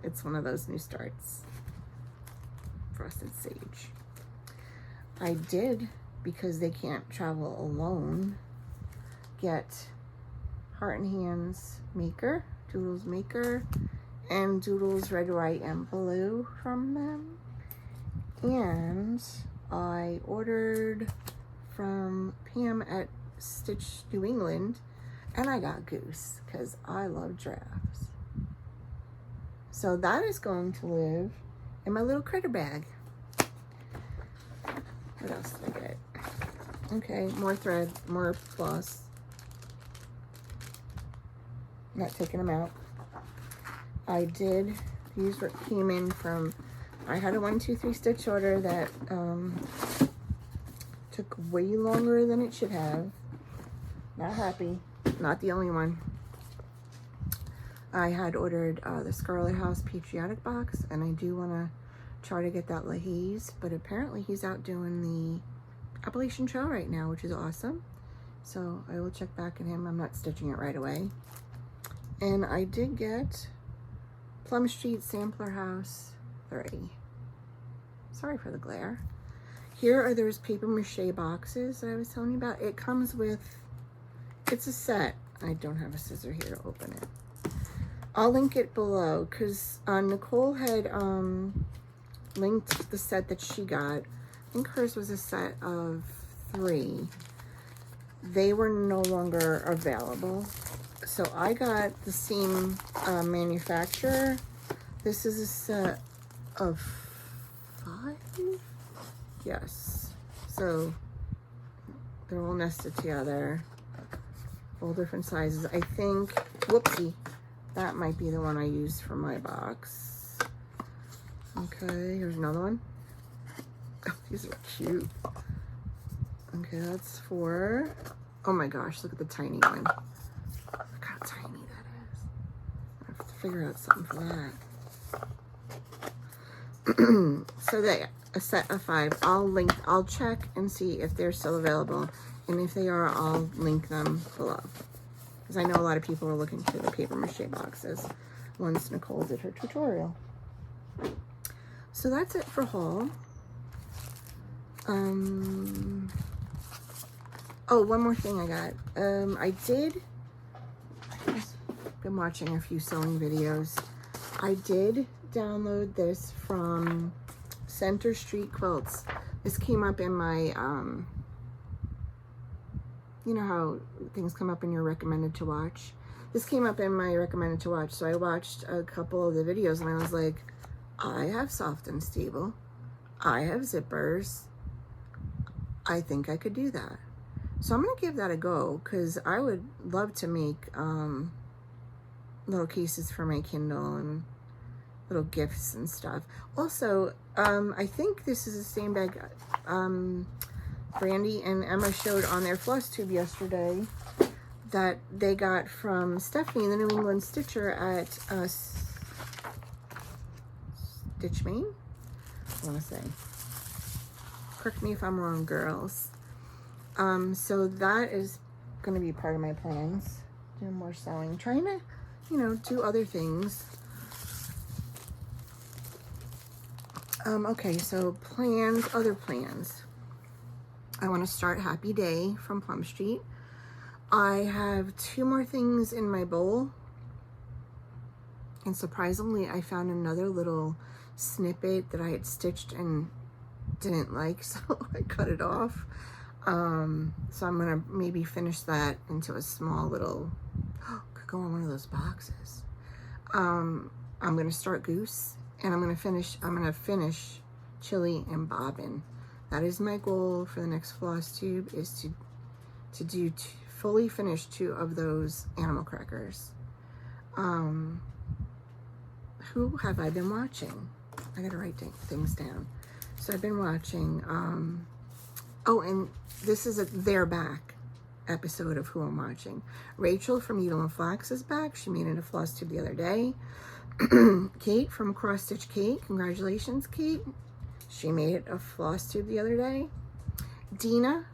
It's one of those new starts. Frosted sage. I did, because they can't travel alone, get Heart and Hands Maker, Doodles Maker, and Doodles Red, White, and Blue from them. And I ordered from Pam at Stitch New England, and I got Goose because I love drafts. So that is going to live in my little critter bag. What else did I get? Okay, more thread, more floss. Not taking them out. These came in from, I had a 1, 2, 3 stitch order that took way longer than it should have. Not happy. Not the only one. I had ordered the Scarlet House Patriotic box, and I do want to try to get that Lahey's, but apparently he's out doing the Appalachian Trail right now, which is awesome. So I will check back at him. I'm not stitching it right away. And I did get Plum Street Sampler House 30. Sorry for the glare. Here are those paper mache boxes that I was telling you about. It comes with, it's a set. I don't have a scissor here to open it. I'll link it below because Nicole had linked the set that she got. I think hers was a set of 3. They were no longer available. So I got the same manufacturer. This is a set of 5? Yes. So they're all nested together. All different sizes. I think, whoopsie, that might be the one I used for my box. Okay, here's another one. Oh, these are cute. Okay, that's for, oh my gosh, look at the tiny one. Look how tiny that is. I have to figure out something for that. So they, a set of 5. I'll check and see if they're still available. And if they are, I'll link them below. Because I know a lot of people are looking for the paper mache boxes once Nicole did her tutorial. So that's it for haul. Oh, one more thing I got. I've been watching a few sewing videos. I did download this from Center Street Quilts. This came up in my, you know how things come up in your recommended to watch? This came up in my recommended to watch, so I watched a couple of the videos and I was like, I have soft and stable. I have zippers. I think I could do that. So I'm going to give that a go because I would love to make little cases for my Kindle and little gifts and stuff. Also, I think this is the same bag Brandy and Emma showed on their Flosstube yesterday that they got from Stephanie, the New England Stitcher at Stitch Maine, I want to say. Correct me if I'm wrong, girls. So that is going to be part of my plans. Doing more sewing. Trying to, you know, do other things. Okay, so plans, other plans. I want to start Happy Day from Plum Street. I have 2 more things in my bowl. And surprisingly, I found another little snippet that I had stitched and didn't like, so I cut it off. So I'm gonna maybe finish that into a small little, could go on one of those boxes. I'm gonna start Goose, and I'm gonna finish Chili and Bobbin. That is my goal for the next Flosstube, is to do fully finish 2 of those animal crackers. Who have I been watching? I gotta write things down. So I've been watching, oh, and this is They're Back episode of who I'm watching. Rachel from Needle and Flax is back. She made it a Flosstube the other day. Kate from Cross Stitch Kate. Congratulations, Kate. She made it a Flosstube the other day. Dina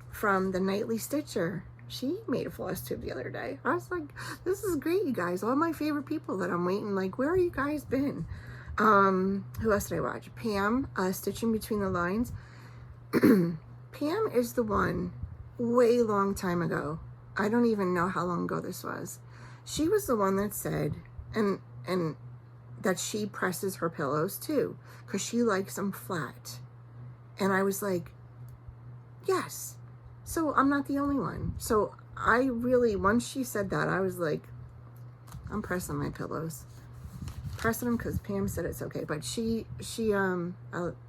from the Nightly Stitcher. She made a Flosstube the other day. I was like, this is great, you guys. All my favorite people that I'm waiting, like, where are you guys been? Who else did I watch? Pam, Stitching Between the Lines. Pam is the one way long time ago. I don't even know how long ago this was. She was the one that said, and that she presses her pillows too, because she likes them flat. And I was like, yes. So I'm not the only one. So I really, once she said that, I was like, I'm pressing my pillows. Pressing them because Pam said it's okay. But I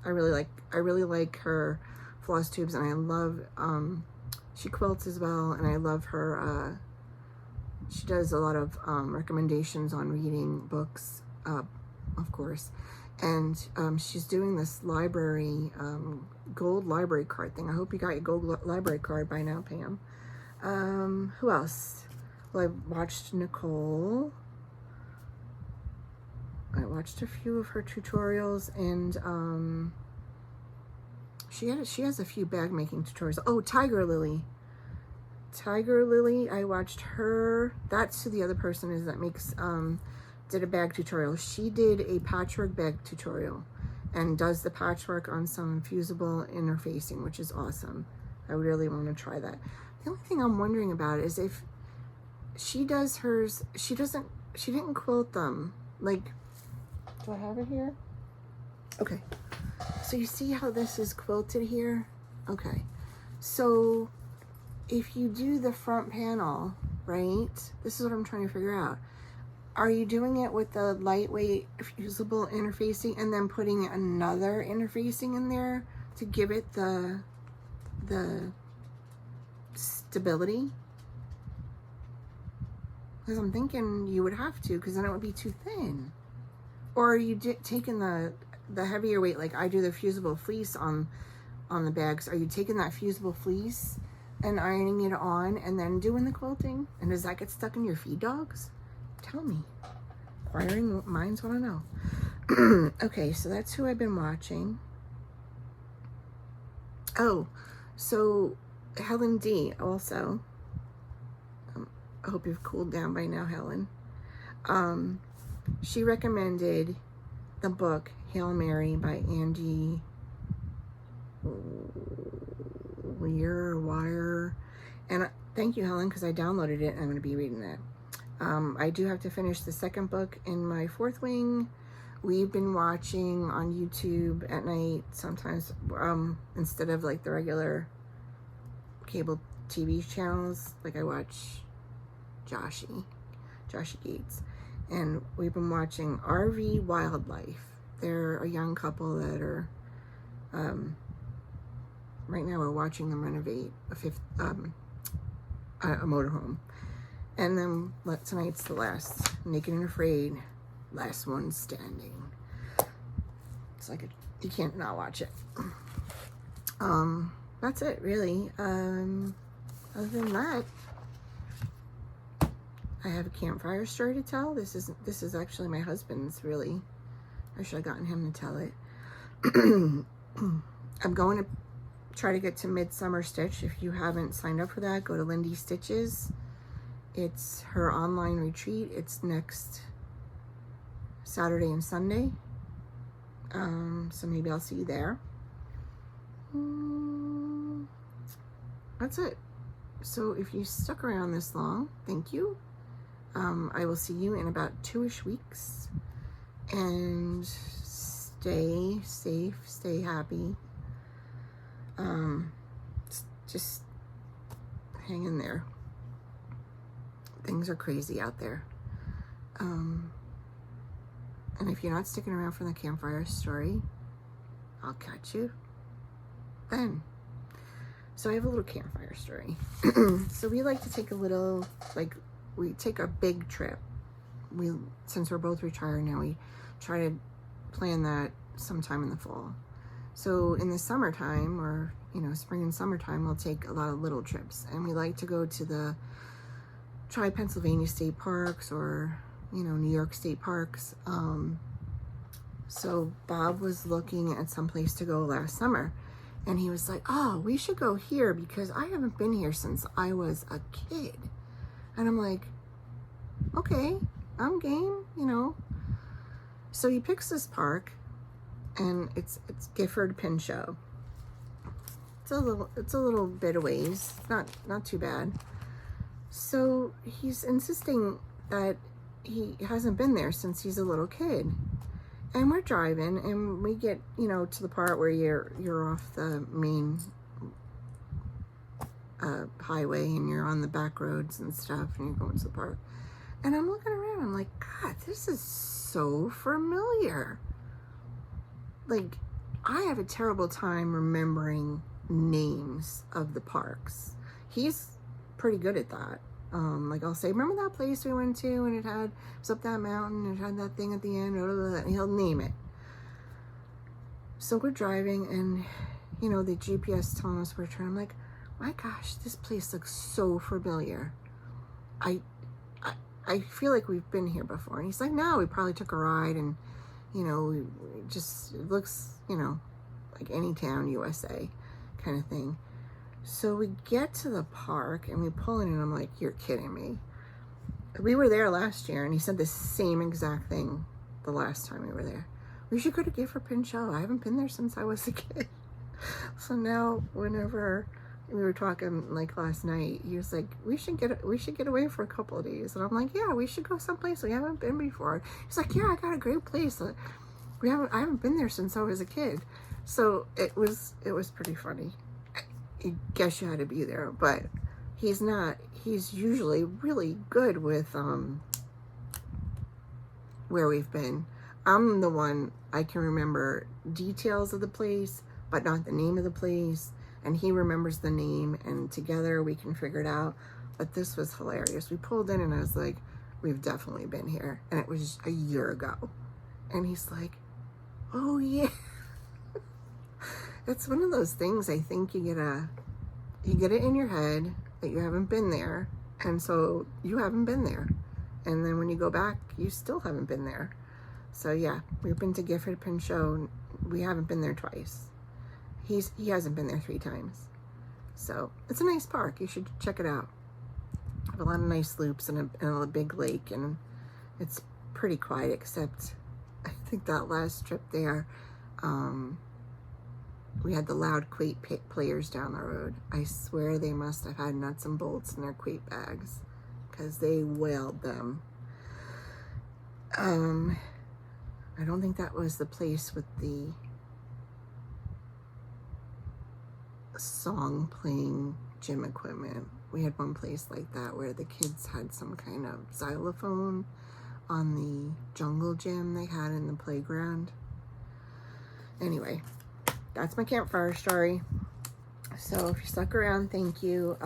really like her Flosstubes, and I love, she quilts as well, and I love her, she does a lot of recommendations on reading books, of course. And she's doing this library, gold library card thing. I hope you got your gold library card by now, Pam. Who else? Well, I watched Nicol. I watched a few of her tutorials, and she has a few bag making tutorials. Oh, Tiger Lily. I watched her. That's who the other person is that makes did a bag tutorial. She did a patchwork bag tutorial and does the patchwork on some fusible interfacing, which is awesome. I really want to try that. The only thing I'm wondering about is if she does hers, she didn't quilt them. Like, do I have it here? Okay. So you see how this is quilted here? Okay. So if you do the front panel, right? This is what I'm trying to figure out. Are you doing it with the lightweight fusible interfacing and then putting another interfacing in there to give it the stability? Because I'm thinking you would have to, because then it would be too thin. Or are you taking the heavier weight, like I do the fusible fleece on the bags? Are you taking that fusible fleece and ironing it on and then doing the quilting? And does that get stuck in your feed dogs? Tell me. Inquiring minds want to know. Okay, so that's who I've been watching. Oh, so Helen D also. I hope you've cooled down by now, Helen. She recommended the book Hail Mary by Andy Wire. And thank you, Helen, because I downloaded it and I'm going to be reading that. I do have to finish the second book in my fourth wing. We've been watching on YouTube at night sometimes, instead of like the regular cable TV channels. Like I watch Joshy Gates. And we've been watching RV Wildlife. They're a young couple that are, right now we're watching them renovate a motorhome. And then tonight's the last, Naked and Afraid, last one standing. It's like you can't not watch it. That's it, really. Other than that, I have a campfire story to tell. This is actually my husband's, really. I should have gotten him to tell it. I'm going to try to get to Midsummer Stitch. If you haven't signed up for that, go to Lindy Stitches. It's her online retreat. It's next Saturday and Sunday. So maybe I'll see you there. That's it. So if you stuck around this long, thank you. I will see you in about 2-ish weeks. And stay safe, stay happy. Just hang in there. Things are crazy out there. And if you're not sticking around for the campfire story, I'll catch you then. So I have a little campfire story. So we like to take a little, like, we take a big trip. Since we're both retired now, we try to plan that sometime in the fall. So in the summertime, or, spring and summertime, we'll take a lot of little trips. And we like to go to try Pennsylvania state parks or, New York state parks. So Bob was looking at some place to go last summer. And he was like, oh, we should go here because I haven't been here since I was a kid. And I'm like, okay, I'm game, So he picks this park, and it's Gifford Pinchot. It's a little bit of ways, not too bad. So he's insisting that he hasn't been there since he's a little kid. And we're driving, and we get, to the part where you're off the main highway, and you're on the back roads and stuff, and you're going to the park. And I'm looking around, I'm like, God, this is so familiar. Like, I have a terrible time remembering names of the parks. He's pretty good at that. Like I'll say, remember that place we went to and it was up that mountain and it had that thing at the end, blah, blah, blah, and he'll name it. So we're driving and, you know, the GPS telling us where to turn. I'm like, my gosh, this place looks so familiar. I feel like we've been here before. And he's like, no, we probably took a ride and, you know, it looks, you know, like any town, USA kind of thing. So we get to the park and we pull in and I'm like, you're kidding me. We were there last year and he said the same exact thing the last time we were there. We should go to Gifford Pinchot. I haven't been there since I was a kid. So now whenever we were talking like last night, he was like, we should get away for a couple of days. And I'm like, yeah, we should go someplace we haven't been before. He's like, yeah, I got a great place. I haven't been there since I was a kid. So it was pretty funny. I guess you had to be there, but he's usually really good with where we've been. I'm the one, I can remember details of the place, but not the name of the place. And he remembers the name, and together we can figure it out. But this was hilarious. We pulled in and I was like, we've definitely been here. And it was a year ago. And he's like, oh yeah. It's one of those things, I think you get it in your head that you haven't been there. And so you haven't been there. And then when you go back, you still haven't been there. So yeah, we've been to Gifford Pinchot. We haven't been there twice. He hasn't been there 3 times. So it's a nice park. You should check it out. Have a lot of nice loops and a big lake, and it's pretty quiet, except I think that last trip there, we had the loud quate players down the road. I swear they must have had nuts and bolts in their quate bags because they wailed them. I don't think that was the place with the song playing gym equipment. We had one place like that where the kids had some kind of xylophone on the jungle gym they had in the playground. Anyway, that's my campfire story. So if you stuck around, thank you.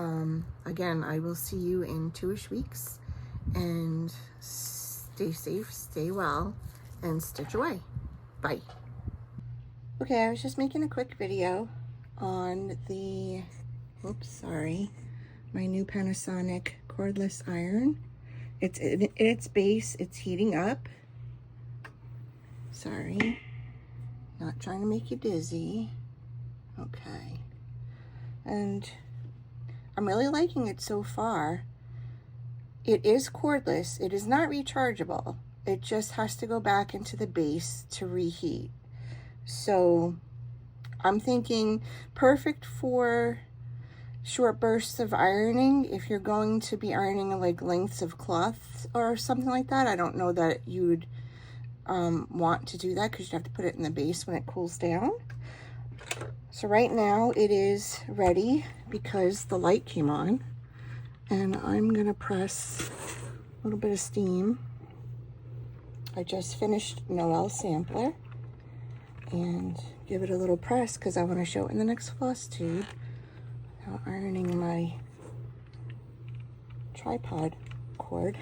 Again, I will see you in 2-ish weeks, and stay safe, stay well, and stitch away. Bye. Okay, I was just making a quick video on the, my new Panasonic cordless iron. It's in its base, it's heating up. Sorry, not trying to make you dizzy. Okay, and I'm really liking it so far. It is cordless, it is not rechargeable. It just has to go back into the base to reheat. So I'm thinking perfect for short bursts of ironing. If you're going to be ironing like lengths of cloth or something like that, I don't know that you would want to do that because you'd have to put it in the base when it cools down. So right now it is ready because the light came on, and I'm gonna press a little bit of steam. I just finished Noel's sampler, and give it a little press because I want to show it in the next floss tube without ironing my tripod cord.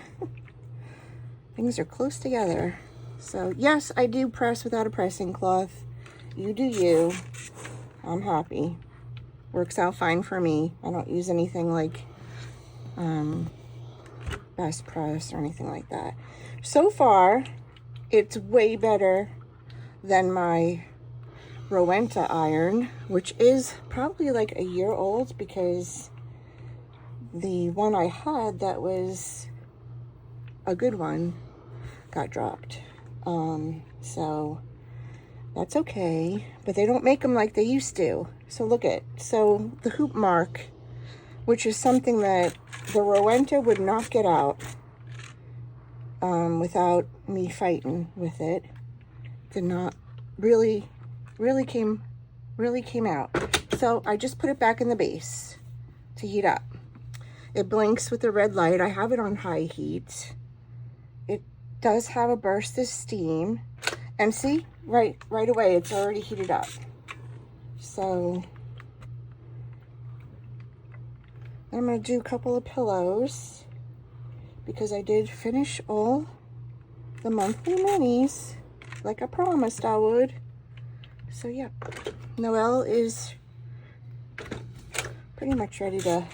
Things are close together. So yes, I do press without a pressing cloth. You do you. I'm happy. Works out fine for me. I don't use anything like Best Press or anything like that. So far, it's way better than my Rowenta iron, which is probably like a year old because the one I had that was a good one got dropped. So that's okay, but they don't make them like they used to. So look at, so the hoop mark, which is something that the Rowenta would not get out without me fighting with it, did not really came out. So I just put it back in the base to heat up. It blinks with the red light. I have it on high heat. It does have a burst of steam, and see, right away it's already heated up. So I'm going to do a couple of pillows. because I did finish all the monthly minis like I promised I would. So yeah, Noelle is pretty much ready to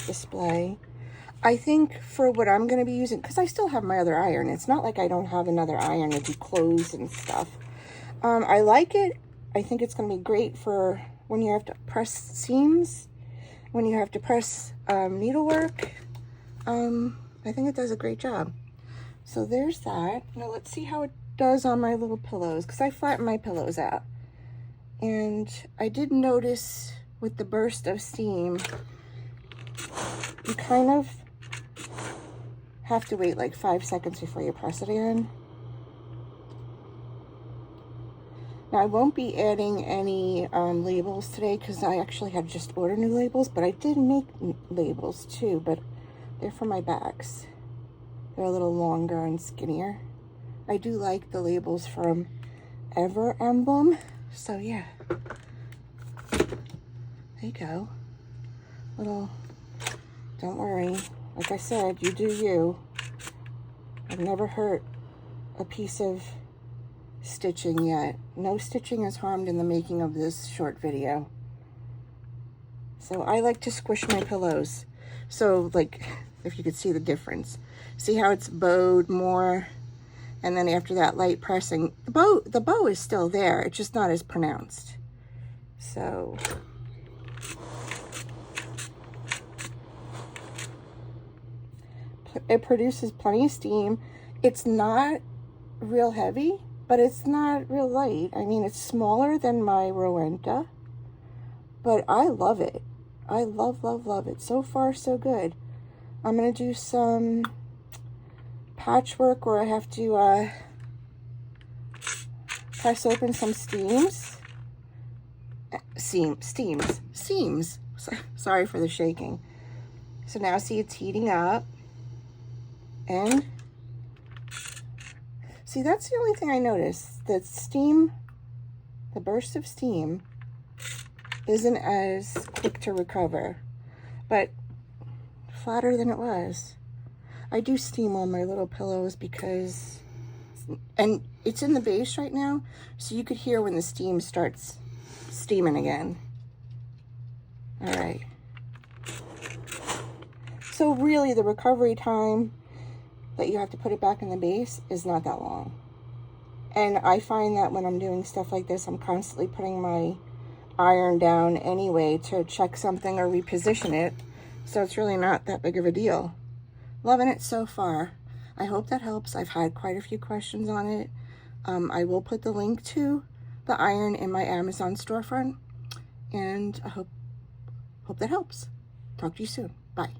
display. I think for what I'm going to be using, because I still have my other iron. It's not like I don't have another iron to do clothes and stuff. I like it. I think it's going to be great for when you have to press seams, when you have to press needlework. I think it does a great job. So there's that. Now let's see how it does on my little pillows, because I flatten my pillows out. And I did notice with the burst of steam, you kind of have to wait like 5 seconds before you press it again. Now I won't be adding any labels today because I actually had to just order new labels, but I did make labels too, but they're for my bags. They're a little longer and skinnier. I do like the labels from Ever Emblem, so yeah. There you go. Little, don't worry. Like I said, you do you. I've never hurt a piece of stitching yet. No stitching is harmed in the making of this short video. So I like to squish my pillows. So like, if you could see the difference. See how it's bowed more? And then after that light pressing, the bow is still there. It's just not as pronounced. So it produces plenty of steam. It's not real heavy, but it's not real light. I mean, it's smaller than my Rowenta, but I love it. I love, love, love it. So far, so good. I'm going to do some patchwork where I have to press open some seams. Sorry for the shaking. So now see it's heating up. And see, that's the only thing I noticed. The steam, the burst of steam isn't as quick to recover, but flatter than it was. I do steam on my little pillows because, and it's in the base right now, so you could hear when the steam starts steaming again. All right. So really the recovery time that you have to put it back in the base is not that long. And I find that when I'm doing stuff like this, I'm constantly putting my iron down anyway to check something or reposition it. So it's really not that big of a deal. Loving it so far. I hope that helps. I've had quite a few questions on it. I will put the link to the iron in my Amazon storefront. And I hope that helps. Talk to you soon. Bye.